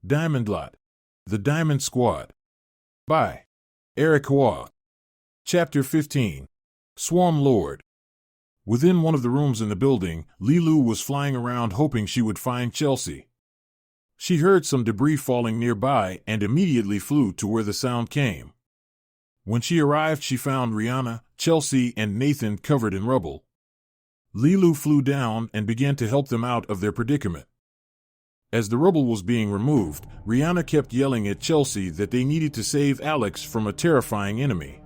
Diamondlot, The Diamond Squad. By Eric Waugh. Chapter 15. Swarm Lord. Within one of the rooms in the building, Lilu was flying around hoping she would find Chelsea. She heard some debris falling nearby and immediately flew to where the sound came. When she arrived, she found Rihanna, Chelsea, and Nathan covered in rubble. Lilu flew down and began to help them out of their predicament. As the rubble was being removed, Rihanna kept yelling at Chelsea that they needed to save Alex from a terrifying enemy.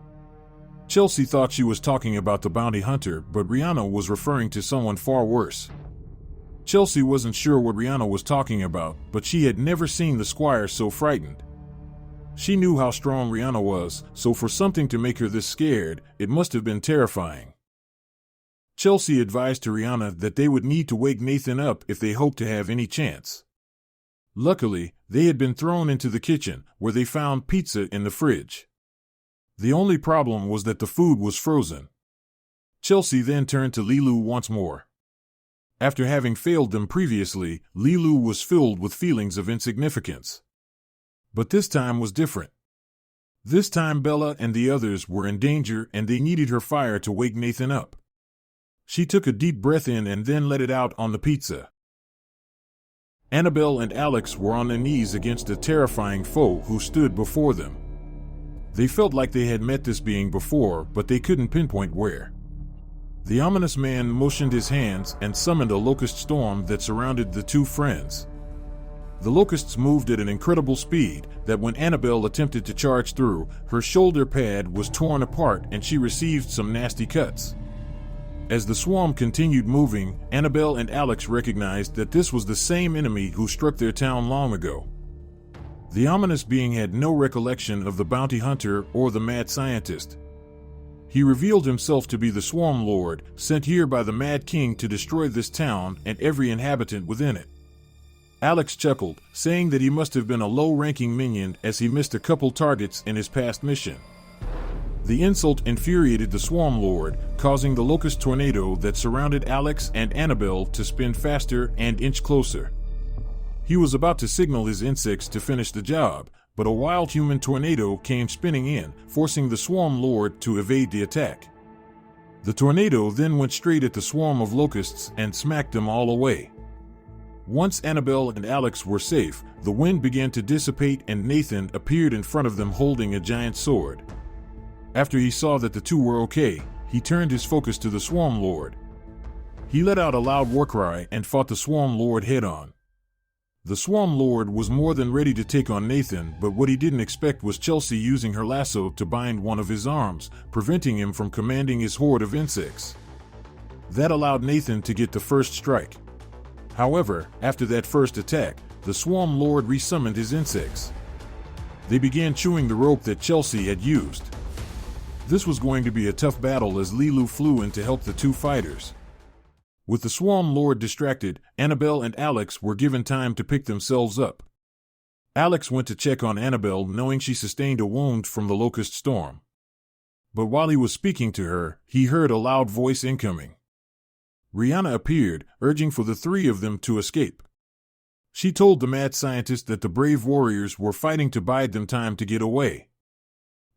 Chelsea thought she was talking about the bounty hunter, but Rihanna was referring to someone far worse. Chelsea wasn't sure what Rihanna was talking about, but she had never seen the squire so frightened. She knew how strong Rihanna was, so for something to make her this scared, it must have been terrifying. Chelsea advised to Rihanna that they would need to wake Nathan up if they hoped to have any chance. Luckily, they had been thrown into the kitchen, where they found pizza in the fridge. The only problem was that the food was frozen. Chelsea then turned to Lilu once more. After having failed them previously, Lilu was filled with feelings of insignificance. But this time was different. This time Bella and the others were in danger and they needed her fire to wake Nathan up. She took a deep breath in and then let it out on the pizza. Annabelle and Alex were on their knees against a terrifying foe who stood before them. They felt like they had met this being before, but they couldn't pinpoint where. The ominous man motioned his hands and summoned a locust storm that surrounded the two friends. The locusts moved at an incredible speed that when Annabelle attempted to charge through, her shoulder pad was torn apart and she received some nasty cuts. As the swarm continued moving, Annabelle and Alex recognized that this was the same enemy who struck their town long ago. The ominous being had no recollection of the bounty hunter or the mad scientist. He revealed himself to be the Swarm Lord, sent here by the Mad King to destroy this town and every inhabitant within it. Alex chuckled, saying that he must have been a low-ranking minion as he missed a couple targets in his past mission. The insult infuriated the Swarm Lord, causing the locust tornado that surrounded Alex and Annabelle to spin faster and inch closer. He was about to signal his insects to finish the job, but a wild human tornado came spinning in, forcing the Swarm Lord to evade the attack. The tornado then went straight at the swarm of locusts and smacked them all away. Once Annabelle and Alex were safe, the wind began to dissipate and Nathan appeared in front of them holding a giant sword. After he saw that the two were okay, he turned his focus to the Swarm Lord. He let out a loud warcry and fought the Swarm Lord head-on. The Swarm Lord was more than ready to take on Nathan, but what he didn't expect was Chelsea using her lasso to bind one of his arms, preventing him from commanding his horde of insects. That allowed Nathan to get the first strike. However, after that first attack, the Swarm Lord resummoned his insects. They began chewing the rope that Chelsea had used. This was going to be a tough battle as Lilu flew in to help the two fighters. With the Swarm Lord distracted, Annabelle and Alex were given time to pick themselves up. Alex went to check on Annabelle knowing she sustained a wound from the locust storm. But while he was speaking to her, he heard a loud voice incoming. Rihanna appeared, urging for the three of them to escape. She told the mad scientist that the brave warriors were fighting to bide them time to get away.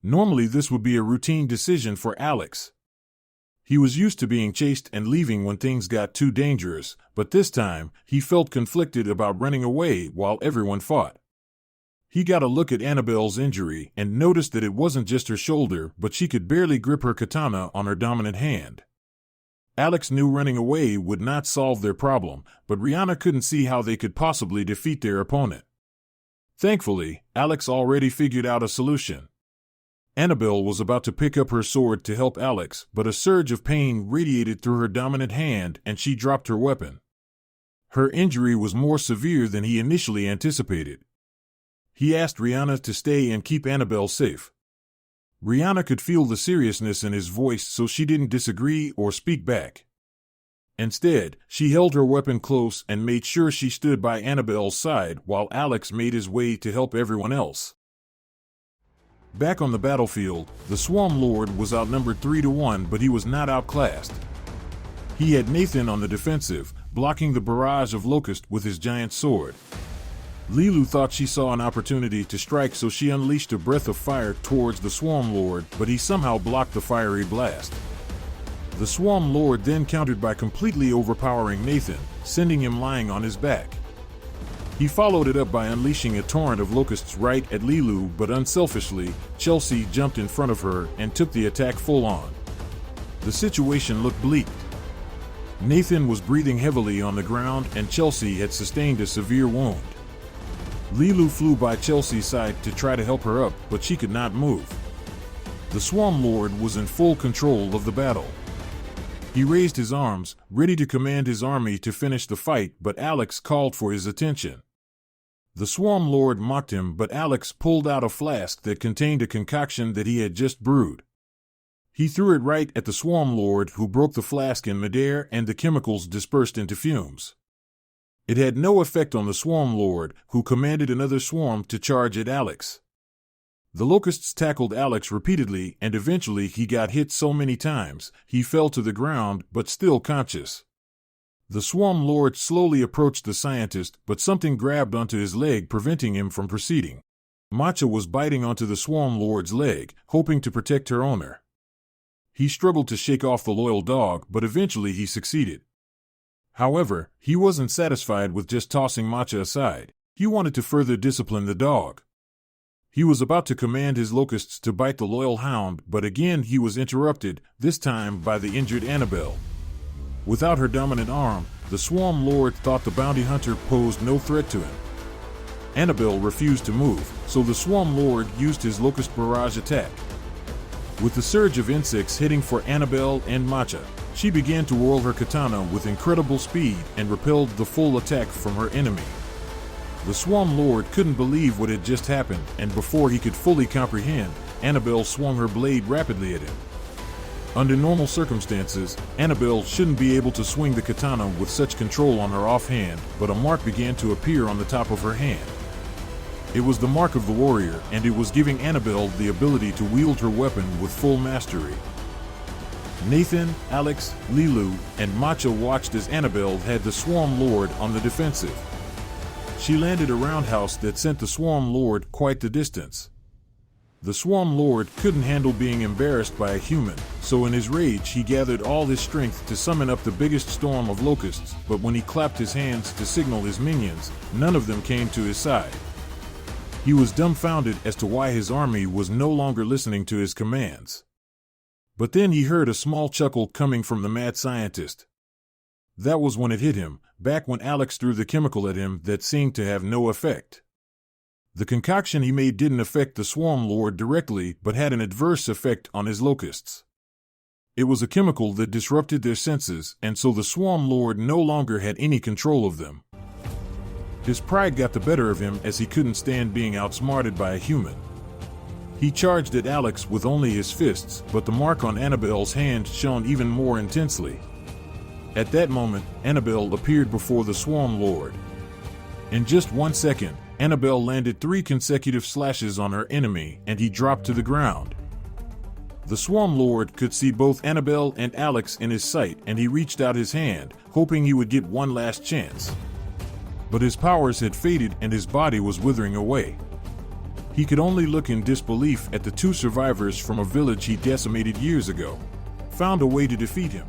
Normally this would be a routine decision for Alex. He was used to being chased and leaving when things got too dangerous, but this time, he felt conflicted about running away while everyone fought. He got a look at Annabelle's injury and noticed that it wasn't just her shoulder, but she could barely grip her katana on her dominant hand. Alex knew running away would not solve their problem, but Rihanna couldn't see how they could possibly defeat their opponent. Thankfully, Alex already figured out a solution. Annabelle was about to pick up her sword to help Alex, but a surge of pain radiated through her dominant hand and she dropped her weapon. Her injury was more severe than he initially anticipated. He asked Rihanna to stay and keep Annabelle safe. Rihanna could feel the seriousness in his voice, so she didn't disagree or speak back. Instead, she held her weapon close and made sure she stood by Annabelle's side while Alex made his way to help everyone else. Back on the battlefield, the Swarm Lord was outnumbered 3-1, but he was not outclassed. He had Nathan on the defensive, blocking the barrage of locusts with his giant sword. Lilu thought she saw an opportunity to strike, so she unleashed a breath of fire towards the Swarm Lord, but he somehow blocked the fiery blast. The Swarm Lord then countered by completely overpowering Nathan, sending him lying on his back. He followed it up by unleashing a torrent of locusts right at Lilu, but unselfishly, Chelsea jumped in front of her and took the attack full on. The situation looked bleak. Nathan was breathing heavily on the ground and Chelsea had sustained a severe wound. Lilu flew by Chelsea's side to try to help her up, but she could not move. The Swarm Lord was in full control of the battle. He raised his arms, ready to command his army to finish the fight, but Alex called for his attention. The Swarm Lord mocked him, but Alex pulled out a flask that contained a concoction that he had just brewed. He threw it right at the Swarm Lord, who broke the flask in midair and the chemicals dispersed into fumes. It had no effect on the Swarm Lord, who commanded another swarm to charge at Alex. The locusts tackled Alex repeatedly, and eventually he got hit so many times, he fell to the ground, but still conscious. The Swarm Lord slowly approached the scientist, but something grabbed onto his leg, preventing him from proceeding. Matcha was biting onto the Swarm Lord's leg, hoping to protect her owner. He struggled to shake off the loyal dog, but eventually he succeeded. However, he wasn't satisfied with just tossing Matcha aside. He wanted to further discipline the dog. He was about to command his locusts to bite the loyal hound, but again he was interrupted, this time by the injured Annabelle. Without her dominant arm, the Swarm Lord thought the bounty hunter posed no threat to him. Annabelle refused to move, so the Swarm Lord used his locust barrage attack. With the surge of insects hitting for Annabelle and Matcha, she began to whirl her katana with incredible speed and repelled the full attack from her enemy. The Swarm Lord couldn't believe what had just happened, and before he could fully comprehend, Annabelle swung her blade rapidly at him. Under normal circumstances, Annabelle shouldn't be able to swing the katana with such control on her offhand, but a mark began to appear on the top of her hand. It was the mark of the warrior, and it was giving Annabelle the ability to wield her weapon with full mastery. Nathan, Alex, Lilu, and Matcha watched as Annabelle had the Swarm Lord on the defensive. She landed a roundhouse that sent the Swarm Lord quite the distance. The Swarm Lord couldn't handle being embarrassed by a human, so in his rage he gathered all his strength to summon up the biggest storm of locusts, but when he clapped his hands to signal his minions, none of them came to his side. He was dumbfounded as to why his army was no longer listening to his commands. But then he heard a small chuckle coming from the mad scientist. That was when it hit him, back when Alex threw the chemical at him that seemed to have no effect. The concoction he made didn't affect the Swarm Lord directly, but had an adverse effect on his locusts. It was a chemical that disrupted their senses, and so the Swarm Lord no longer had any control of them. His pride got the better of him as he couldn't stand being outsmarted by a human. He charged at Alex with only his fists, but the mark on Annabelle's hand shone even more intensely. At that moment, Annabelle appeared before the Swarm Lord. In just 1 second, Annabelle landed 3 consecutive slashes on her enemy, and he dropped to the ground. The Swarm Lord could see both Annabelle and Alex in his sight, and he reached out his hand, hoping he would get one last chance. But his powers had faded and his body was withering away. He could only look in disbelief at the 2 survivors from a village he decimated years ago. Found a way to defeat him.